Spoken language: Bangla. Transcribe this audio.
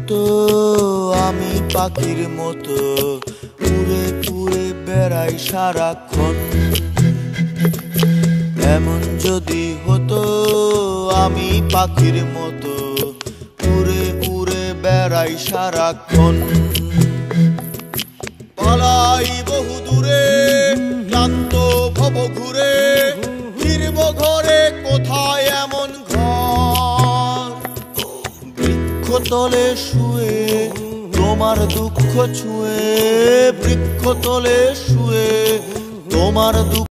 হতো আমি পাখির মতো উড়ে উড়ে বেড়াই সারাক্ষণ। এমন যদি হতো আমি পাখির মতো উড়ে উড়ে বেড়াই সারাক্ষণ। পালাই বহু দূরে ক্লান্ত ভব ঘুরে, ফিরব ঘরে কোথায় এমন ঘর। বৃক্ষতলে শুয়ে তোমার দুঃখ ছুঁয়ে, বৃক্ষতলে শুয়ে তোমার দুঃখ